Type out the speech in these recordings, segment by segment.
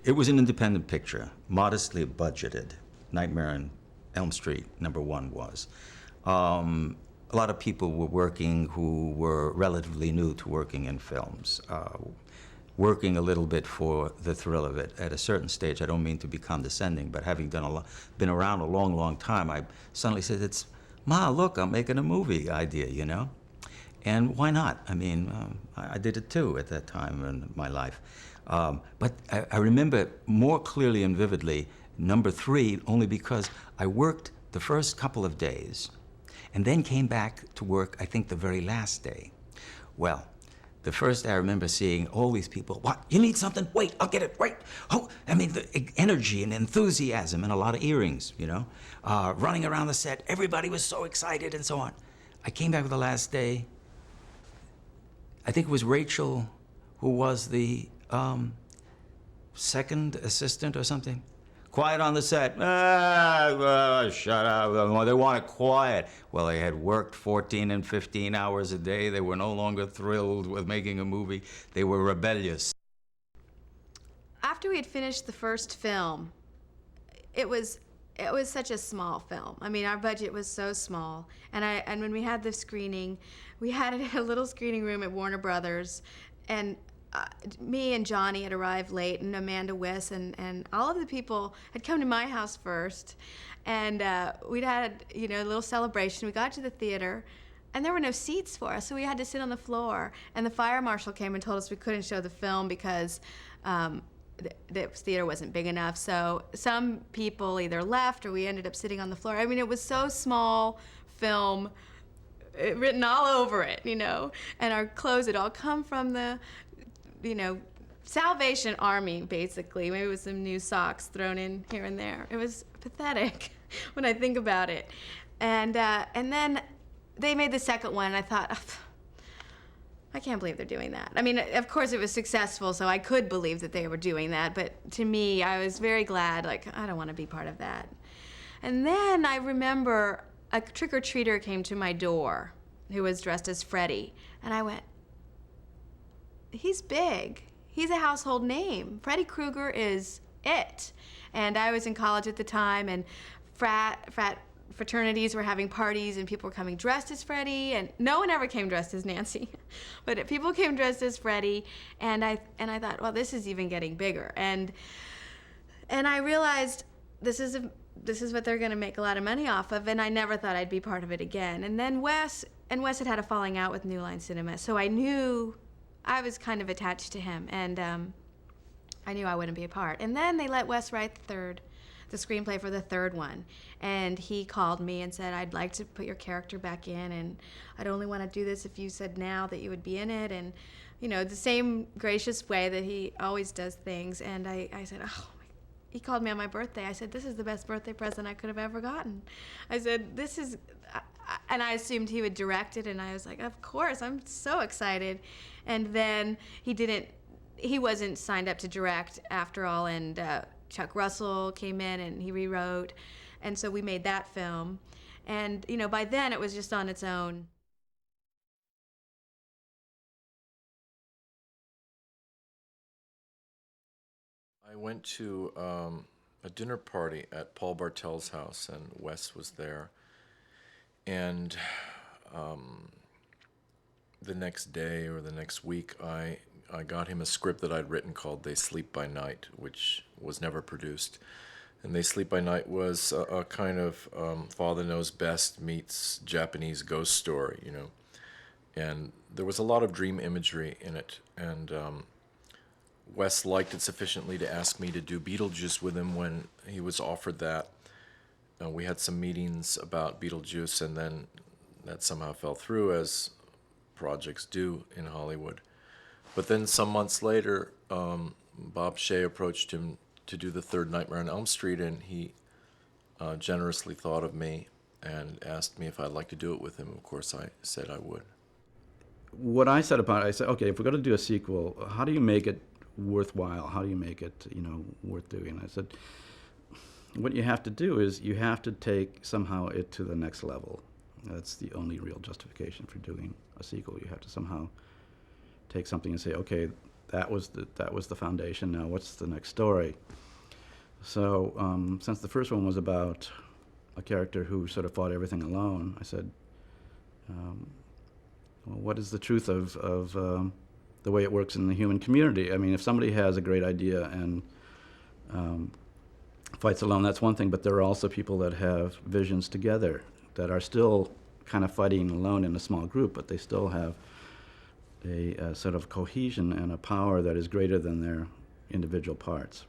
It was an independent picture, modestly budgeted. Nightmare on Elm Street, #1 was. A lot of people were working who were relatively new to working in films, working a little bit for the thrill of it. At a certain stage, I don't mean to be condescending, but having been around a long, long time, I suddenly said, "It's, Ma, look, I'm making a movie idea, you know?" And why not? I mean, I did it too at that time in my life. But I remember more clearly and vividly #3 only because I worked the first couple of days and then came back to work, I think, the very last day. Well, the first I remember seeing all these people, "What, you need something? Wait, I'll get it, wait." Oh, I mean, the energy and enthusiasm and a lot of earrings, you know, running around the set. Everybody was so excited and so on. I came back for the last day. I think it was Rachel who was the second assistant or something. "Quiet on the set." Shut up. They want it quiet. Well, they had worked 14 and 15 hours a day. They were no longer thrilled with making a movie. They were rebellious. After we had finished the first film, it was such a small film. I mean, our budget was so small. And when we had the screening, we had it in a little screening room at Warner Brothers, and me and Johnny had arrived late, and Amanda Wiss, and all of the people had come to my house first, and we'd had, you know, a little celebration. We got to the theater, and there were no seats for us, so we had to sit on the floor. And the fire marshal came and told us we couldn't show the film because the theater wasn't big enough. So some people either left or we ended up sitting on the floor. I mean, it was so small, film written all over it, you know, and our clothes had all come from the, you know, Salvation Army, basically, maybe with some new socks thrown in here and there. It was pathetic when I think about it. And then they made the second one, and I thought, I can't believe they're doing that. I mean, of course it was successful, so I could believe that they were doing that, but to me, I was very glad, like, I don't want to be part of that. And then I remember a trick-or-treater came to my door who was dressed as Freddy, and I went, he's big. He's a household name. Freddy Krueger is it. And I was in college at the time, and fraternities were having parties, and people were coming dressed as Freddy, and no one ever came dressed as Nancy, but people came dressed as Freddy, and I thought, well, this is even getting bigger, and I realized this is what they're going to make a lot of money off of, and I never thought I'd be part of it again. And then Wes had had a falling out with New Line Cinema, so I knew I was kind of attached to him, and I knew I wouldn't be a part. And then they let Wes write the screenplay for the third one, and he called me and said, "I'd like to put your character back in, and I'd only want to do this if you said now that you would be in it," and, you know, the same gracious way that he always does things. And I said, oh, he called me on my birthday. I said, "This is the best birthday present I could have ever gotten." I said, "This is," and I assumed he would direct it, and I was like, of course, I'm so excited. And then he wasn't signed up to direct after all, and Chuck Russell came in and he rewrote, and so we made that film. And, you know, by then it was just on its own. I went to a dinner party at Paul Bartel's house, and Wes was there. And the next day or the next week, I got him a script that I'd written called They Sleep by Night, which was never produced. And They Sleep by Night was a kind of Father Knows Best meets Japanese ghost story, you know. And there was a lot of dream imagery in it. And Wes liked it sufficiently to ask me to do Beetlejuice with him when he was offered that. We had some meetings about Beetlejuice, and then that somehow fell through, as projects do in Hollywood. But then some months later, Bob Shea approached him to do the third Nightmare on Elm Street, and he generously thought of me and asked me if I'd like to do it with him. Of course, I said I would. What I said about it, I said, okay, if we're going to do a sequel, how do you make it worthwhile? How do you make it, you know, worth doing? I said, what you have to do is you have to take somehow it to the next level. That's the only real justification for doing a sequel. You have to somehow take something and say, okay, that was the foundation. Now, what's the next story? So, since the first one was about a character who sort of fought everything alone, I said, well, what is the truth of the way it works in the human community? I mean, if somebody has a great idea and fights alone, that's one thing, but there are also people that have visions together that are still kind of fighting alone in a small group, but they still have a sort of cohesion and a power that is greater than their individual parts.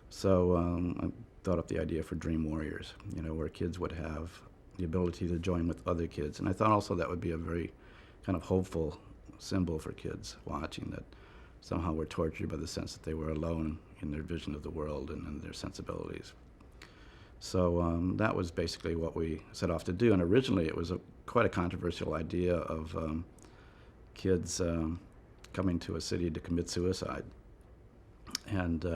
So I thought up the idea for Dream Warriors, where kids would have the ability to join with other kids. And I thought also that would be a very kind of hopeful symbol for kids watching, that somehow were tortured by the sense that they were alone in their vision of the world and in their sensibilities. So that was basically what we set off to do. And originally it was quite a controversial idea of kids coming to a city to commit suicide. And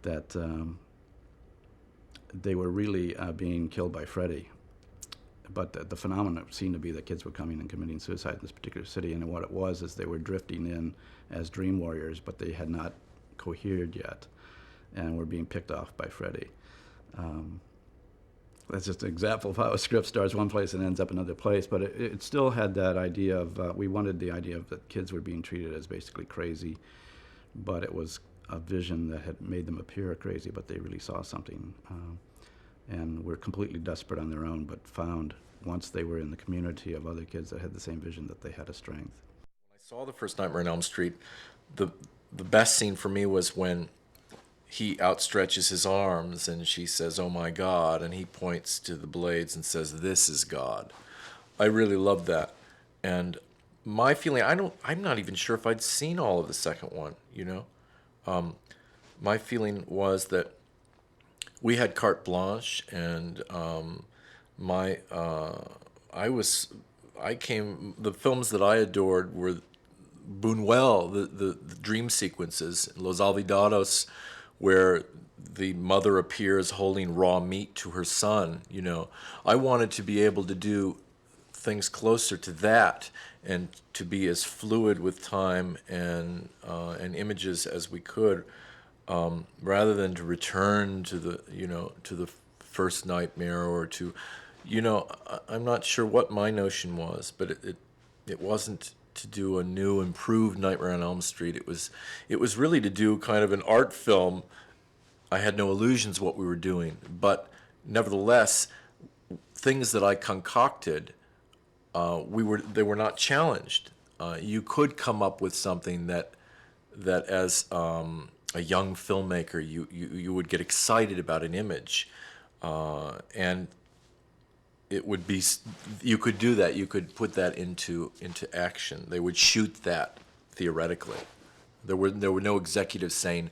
that they were really being killed by Freddy. But the phenomenon seemed to be that kids were coming and committing suicide in this particular city, and what it was is they were drifting in as dream warriors, but they had not cohered yet, and were being picked off by Freddy. That's just an example of how a script starts one place and ends up another place, but it still had that idea of, we wanted the idea of that kids were being treated as basically crazy, but it was a vision that had made them appear crazy, but they really saw something. And were completely desperate on their own, but found once they were in the community of other kids that had the same vision that they had a strength. When I saw the first Nightmare on Elm Street, the best scene for me was when he outstretches his arms and she says, "Oh my God," and he points to the blades and says, "This is God." I really loved that. And my feeling, I'm not even sure if I'd seen all of the second one, My feeling was that we had carte blanche, and the films that I adored were Buñuel, the dream sequences, Los Olvidados, where the mother appears holding raw meat to her son. I wanted to be able to do things closer to that, and to be as fluid with time and images as we could. Rather than to return to the first nightmare, or to, I'm not sure what my notion was, but it wasn't to do a new, improved Nightmare on Elm Street. It was really to do kind of an art film. I had no illusions what we were doing, but nevertheless, things that I concocted, they were not challenged. You could come up with something that as a young filmmaker, you would get excited about an image, and it would be, you could do that. You could put that into action. They would shoot that theoretically. There were no executives saying,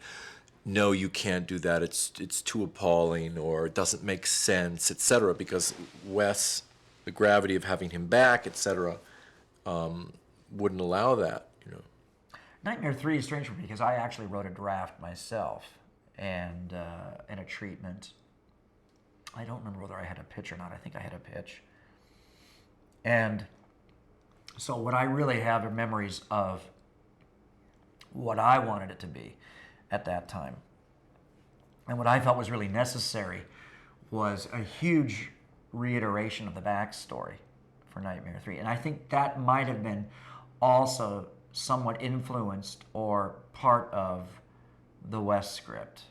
"No, you can't do that. It's too appalling," or "It doesn't make sense," etc. Because Wes, the gravity of having him back, etc., wouldn't allow that. Nightmare 3 is strange for me because I actually wrote a draft myself and a treatment. I don't remember whether I had a pitch or not. I think I had a pitch. And so what I really have are memories of what I wanted it to be at that time. And what I felt was really necessary was a huge reiteration of the backstory for Nightmare 3. And I think that might have been also somewhat influenced or part of the Wes script.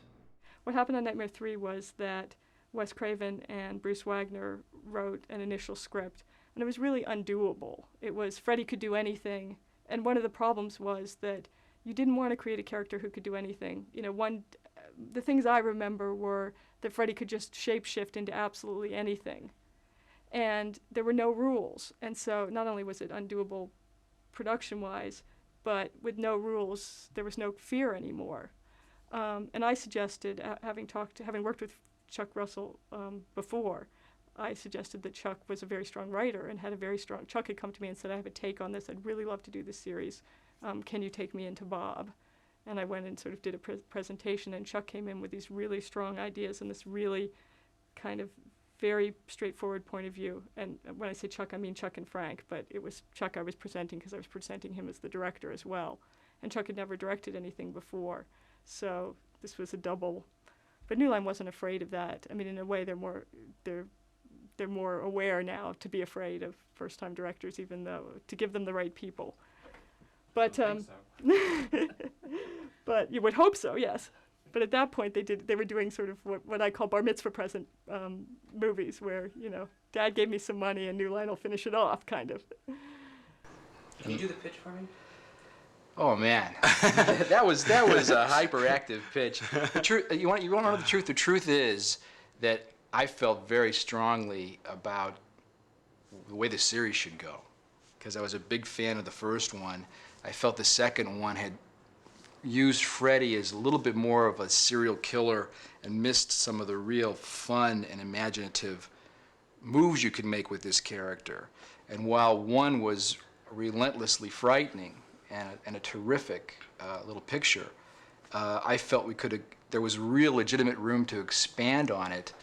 What happened on Nightmare 3 was that Wes Craven and Bruce Wagner wrote an initial script, and it was really undoable. It was Freddy could do anything, and one of the problems was that you didn't want to create a character who could do anything. The things I remember were that Freddy could just shapeshift into absolutely anything, and there were no rules. And so not only was it undoable production-wise, but with no rules, there was no fear anymore. And I suggested, having worked with Chuck Russell before, I suggested that Chuck was a very strong writer and had a very strong. Chuck had come to me and said, "I have a take on this. I'd really love to do this series. Can you take me into Bob?" And I went and sort of did a presentation, and Chuck came in with these really strong ideas and this really kind of very straightforward point of view. And when I say Chuck, I mean Chuck and Frank, but it was Chuck I was presenting because I was presenting him as the director as well. And Chuck had never directed anything before, so this was a double. But New Line wasn't afraid of that. I mean, in a way, they're more aware now to be afraid of first-time directors, even though to give them the right people. But but you would hope so, yes. But at that point, they were doing sort of what I call bar mitzvah present movies, where, you know, Dad gave me some money and New Line will finish it off, kind of. Can you do the pitch for me? Oh man, that was a hyperactive pitch. The truth, you want to know the truth? The truth is that I felt very strongly about the way the series should go, because I was a big fan of the first one. I felt the second one had used Freddy as a little bit more of a serial killer and missed some of the real fun and imaginative moves you could make with this character. And while one was relentlessly frightening and a terrific little picture, I felt there was real legitimate room to expand on it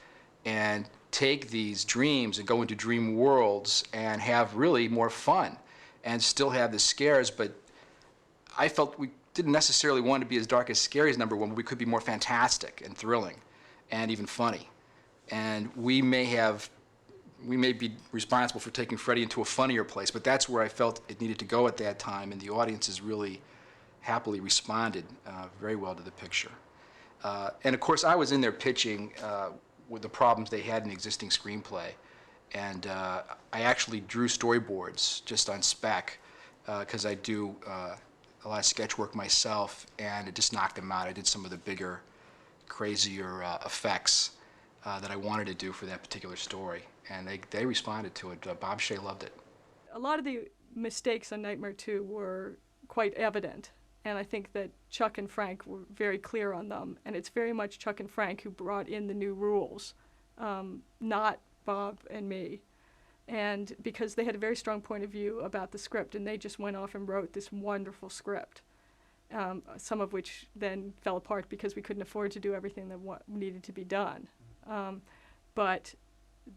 and take these dreams and go into dream worlds and have really more fun and still have the scares. But I felt we didn't necessarily want to be as dark as scary as number one, but we could be more fantastic and thrilling and even funny. And we may be responsible for taking Freddy into a funnier place, but that's where I felt it needed to go at that time, and the audiences really happily responded very well to the picture. And of course, I was in there pitching with the problems they had in the existing screenplay, and I actually drew storyboards just on spec, because I do a lot of sketch work myself, and it just knocked them out. I did some of the bigger, crazier effects that I wanted to do for that particular story, and they responded to it. Bob Shea loved it. A lot of the mistakes on Nightmare 2 were quite evident, and I think that Chuck and Frank were very clear on them, and it's very much Chuck and Frank who brought in the new rules, not Bob and me. And because they had a very strong point of view about the script, and they just went off and wrote this wonderful script, some of which then fell apart because we couldn't afford to do everything that needed to be done. But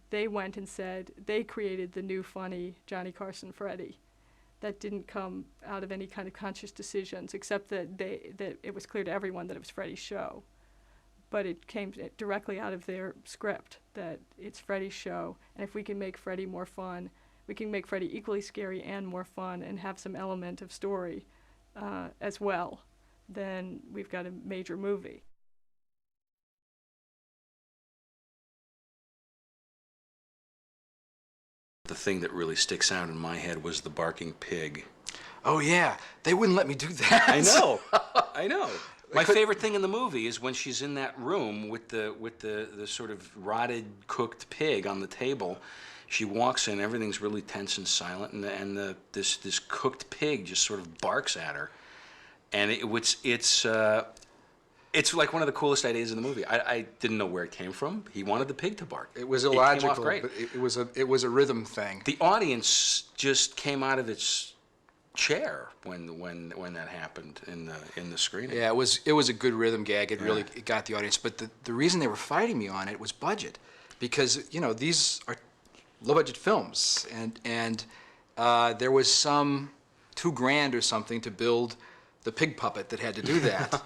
they went and said they created the new funny Johnny Carson Freddy. That didn't come out of any kind of conscious decisions, except that it was clear to everyone that it was Freddy's show. But it came directly out of their script that it's Freddy's show, and if we can make Freddy more fun, we can make Freddy equally scary and more fun and have some element of story as well, then we've got a major movie. The thing that really sticks out in my head was the barking pig. Oh yeah, they wouldn't let me do that. I know, I know. My favorite thing in the movie is when she's in that room with the sort of rotted, cooked pig on the table. She walks in, everything's really tense and silent, and this cooked pig just sort of barks at her, and it's like one of the coolest ideas in the movie. I didn't know where it came from. He wanted the pig to bark. It was It came illogical, off great. but it was a rhythm thing. The audience just came out of its chair when that happened in the screening. Yeah, it was a good rhythm gag. It really got the audience. But the reason they were fighting me on it was budget, because these are low-budget films, and there was some $2,000 or something to build the pig puppet that had to do that.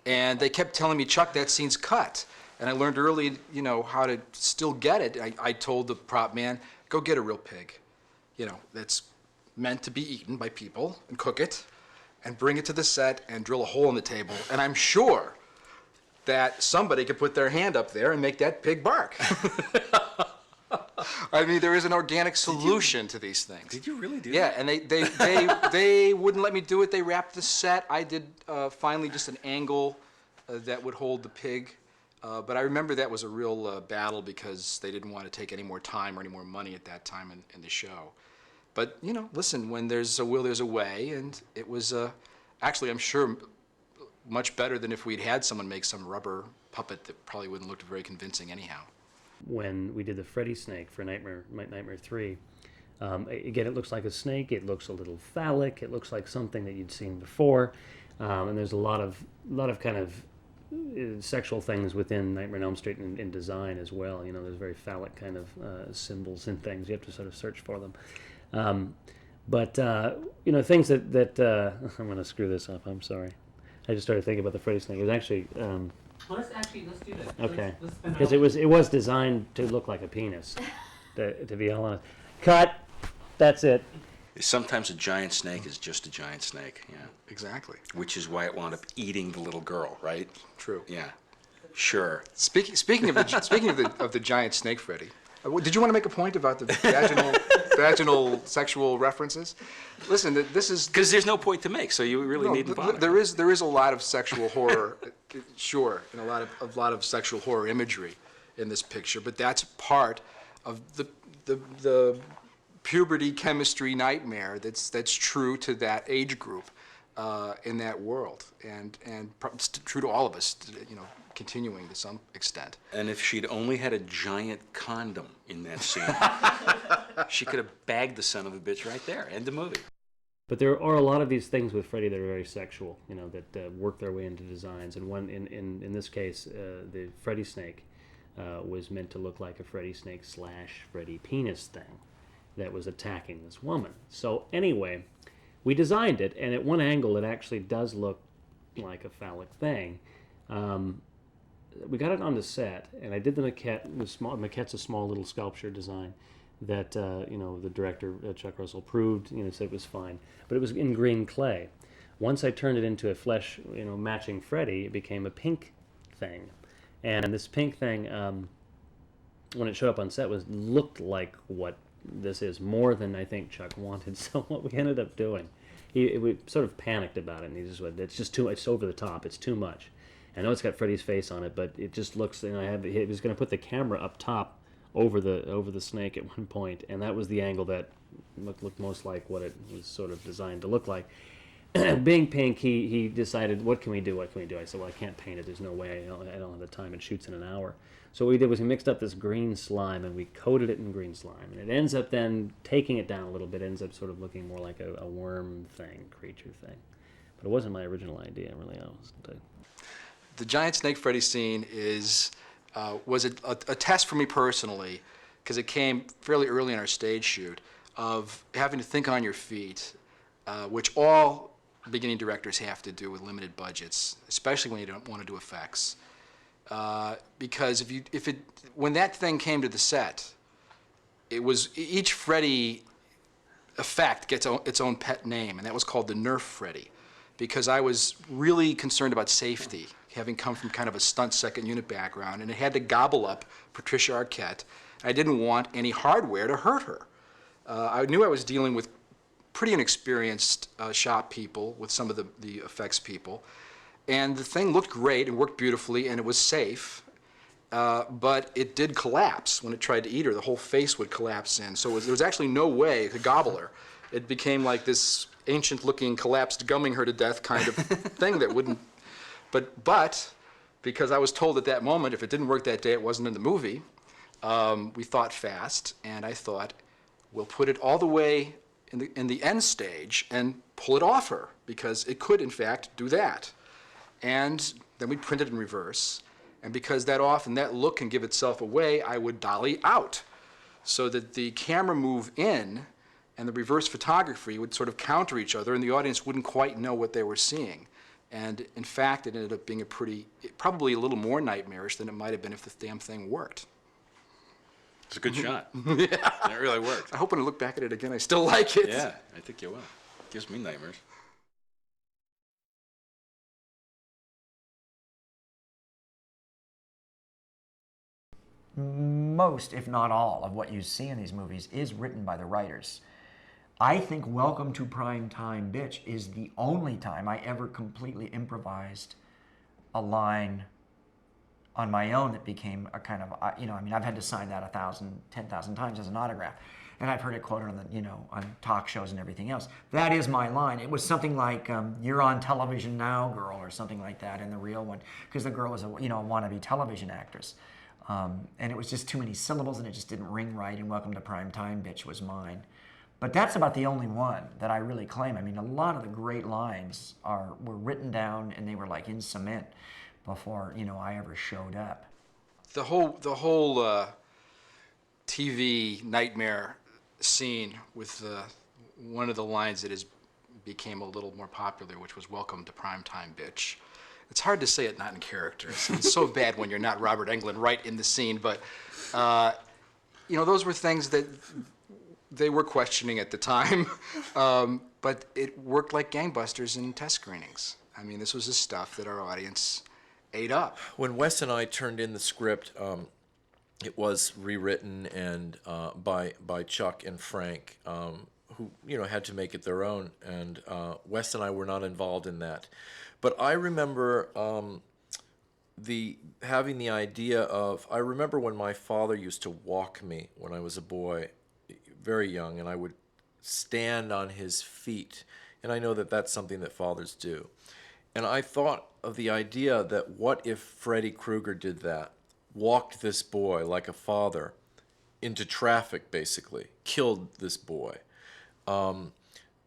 And they kept telling me, Chuck, that scene's cut. And I learned early, how to still get it. I told the prop man, go get a real pig, that's meant to be eaten by people, and cook it, and bring it to the set and drill a hole in the table. And I'm sure that somebody could put their hand up there and make that pig bark. I mean, there is an organic solution to these things. Did you really do Yeah, that? and they wouldn't let me do it. They wrapped the set. I did finally just an angle that would hold the pig. But I remember that was a real battle because they didn't want to take any more time or any more money at that time in the show. But, listen, when there's a will, there's a way. And it was actually, I'm sure, much better than if we'd had someone make some rubber puppet that probably wouldn't look very convincing anyhow. When we did the Freddy snake for Nightmare 3, again, it looks like a snake. It looks a little phallic. It looks like something that you'd seen before, and there's a lot of kind of sexual things within Nightmare on Elm Street in design as well. You know, there's very phallic kind of symbols and things. You have to sort of search for them. But you know, things that I'm going to screw this up. I'm sorry. I just started thinking about the Freddy snake. It was actually Well, let's do that. okay, Let's spin because it was designed to look like a penis. To be all honest. Cut. That's it. Sometimes a giant snake is just a giant snake, yeah. Exactly. Which is why it wound up eating the little girl, right? True. Yeah. Sure. Speaking of the giant snake, Freddy, did you want to make a point about the vaginal sexual references? Listen, this is Because there's no point to make, so you really needn't bother. there is a lot of sexual horror, sure, and a lot of sexual horror imagery in this picture, but that's part of the puberty chemistry nightmare that's true to that age group in that world, and true to all of us, you know, continuing to some extent. And if she'd only had a giant condom in that scene, she could have bagged the son of a bitch right there. End of movie. But there are a lot of these things with Freddy that are very sexual, you know, that work their way into designs. And one, in this case, the Freddy snake was meant to look like a Freddy snake / Freddy penis thing that was attacking this woman. So anyway, we designed it, and at one angle it actually does look like a phallic thing. We got it on the set, and I did the maquette. Maquette's a small little sculpture design that you know, the director Chuck Russell approved. You know, said it was fine, but it was in green clay. Once I turned it into a flesh, you know, matching Freddy, it became a pink thing, and this pink thing, when it showed up on set, looked like what this is, more than I think Chuck wanted. So what we ended up doing, we sort of panicked about it, and he just went, "It's just too. It's over the top. It's too much." I know it's got Freddy's face on it, but it just looks. You know, he was going to put the camera up top over the snake at one point, and that was the angle that looked most like what it was sort of designed to look like. Being pink, he decided, what can we do? What can we do? I said, well, I can't paint it. There's no way. I don't have the time. It shoots in an hour. So what we did was we mixed up this green slime, and we coated it in green slime, and it ends up then taking it down a little bit. Ends up sort of looking more like a worm thing, creature thing. But it wasn't my original idea, really. The giant snake Freddy scene was a test for me personally, because it came fairly early in our stage shoot, of having to think on your feet, which all beginning directors have to do with limited budgets, especially when you don't want to do effects. Because when that thing came to the set, it was each Freddy effect gets its own pet name, and that was called the Nerf Freddy, because I was really concerned about safety, having come from kind of a stunt second unit background, and it had to gobble up Patricia Arquette. I didn't want any hardware to hurt her. I knew I was dealing with pretty inexperienced shop people, with some of the effects people, and the thing looked great and worked beautifully, and it was safe, but it did collapse when it tried to eat her. The whole face would collapse in, so there was actually no way to gobble her. It became like this ancient-looking, collapsed, gumming her to death kind of thing that wouldn't. But because I was told at that moment, if it didn't work that day, it wasn't in the movie, we thought fast, and I thought, we'll put it all the way in the end stage and pull it off her, because it could, in fact, do that. And then we print it in reverse, and because that often that look can give itself away, I would dolly out, so that the camera move in and the reverse photography would sort of counter each other, and the audience wouldn't quite know what they were seeing. And in fact, it ended up being probably a little more nightmarish than it might have been if the damn thing worked. It's a good shot. Yeah. It really worked. I hope when I look back at it again, I still like it. Yeah, I think you will. Gives me nightmares. Most, if not all, of what you see in these movies is written by the writers. I think Welcome to Prime Time, Bitch is the only time I ever completely improvised a line on my own that became a kind of, you know, I mean, I've had to sign that 10,000 times as an autograph, and I've heard it quoted on the, you know, on talk shows and everything else. That is my line. It was something like, "You're on television now, girl," or something like that in the real one, because the girl was a, you know, a wannabe television actress. And it was just too many syllables, and it just didn't ring right, and Welcome to Prime Time, Bitch was mine. But that's about the only one that I really claim. I mean, a lot of the great lines were written down, and they were like in cement. before, you know, I ever showed up. The whole TV nightmare scene with one of the lines that became a little more popular, which was "Welcome to Primetime, bitch." It's hard to say it not in character. It's so bad when you're not Robert Englund right in the scene, but you know, those were things that they were questioning at the time, but it worked like gangbusters in test screenings. I mean, this was the stuff that our audience ate up. When Wes and I turned in the script, it was rewritten and by Chuck and Frank, who, you know, had to make it their own. And Wes and I were not involved in that. But I remember having the idea of, I remember when my father used to walk me when I was a boy, very young, and I would stand on his feet. And I know that that's something that fathers do. And I thought of the idea that what if Freddy Krueger did that, walked this boy like a father into traffic, basically, killed this boy.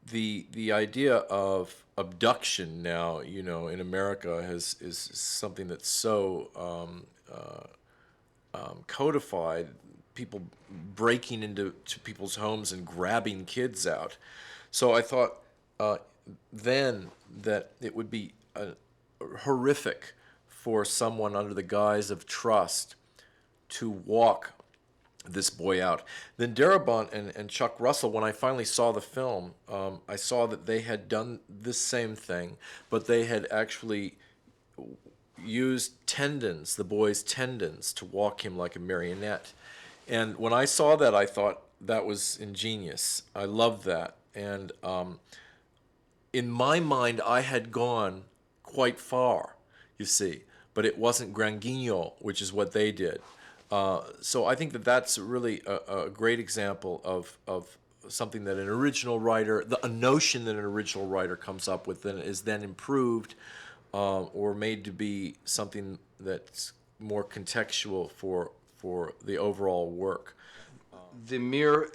The idea of abduction now, you know, in America is something that's so codified. People breaking into people's homes and grabbing kids out. So I thought then that it would be horrific for someone under the guise of trust to walk this boy out. Then Darabont and Chuck Russell, when I finally saw the film, I saw that they had done this same thing, but they had actually used tendons, the boy's tendons, to walk him like a marionette. And when I saw that, I thought that was ingenious. I loved that. And in my mind, I had gone quite far, you see, but it wasn't Grand Guignol, which is what they did. So I think that that's really a great example of something that an original writer, a notion that an original writer comes up with and is then improved or made to be something that's more contextual for the overall work. The mirror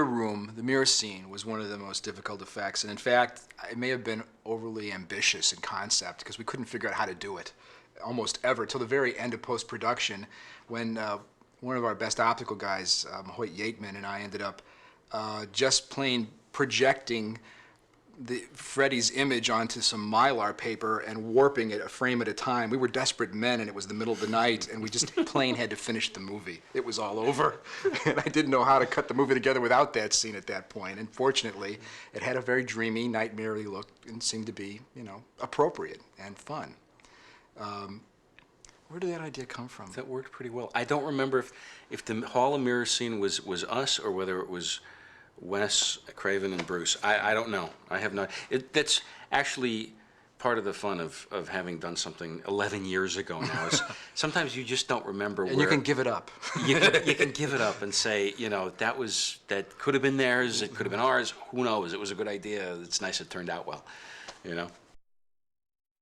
room, the mirror scene was one of the most difficult effects. And in fact, it may have been overly ambitious in concept because we couldn't figure out how to do it almost ever till the very end of post-production when one of our best optical guys, Hoyt Yateman, and I ended up just plain projecting Freddy's image onto some Mylar paper and warping it a frame at a time. We were desperate men, and it was the middle of the night, and we just plain had to finish the movie. It was all over, and I didn't know how to cut the movie together without that scene at that point. And fortunately, it had a very dreamy, nightmare-y look and seemed to be, you know, appropriate and fun. Where did that idea come from? That worked pretty well. I don't remember if the Hall of Mirrors scene was us or whether it was Wes Craven and Bruce. I don't know. I have not. That's actually part of the fun of having done something 11 years ago now. Is sometimes you just don't remember. And you can give it up. you can give it up and say, you know, that could have been theirs. It could have been ours. Who knows? It was a good idea. It's nice it turned out well. You know.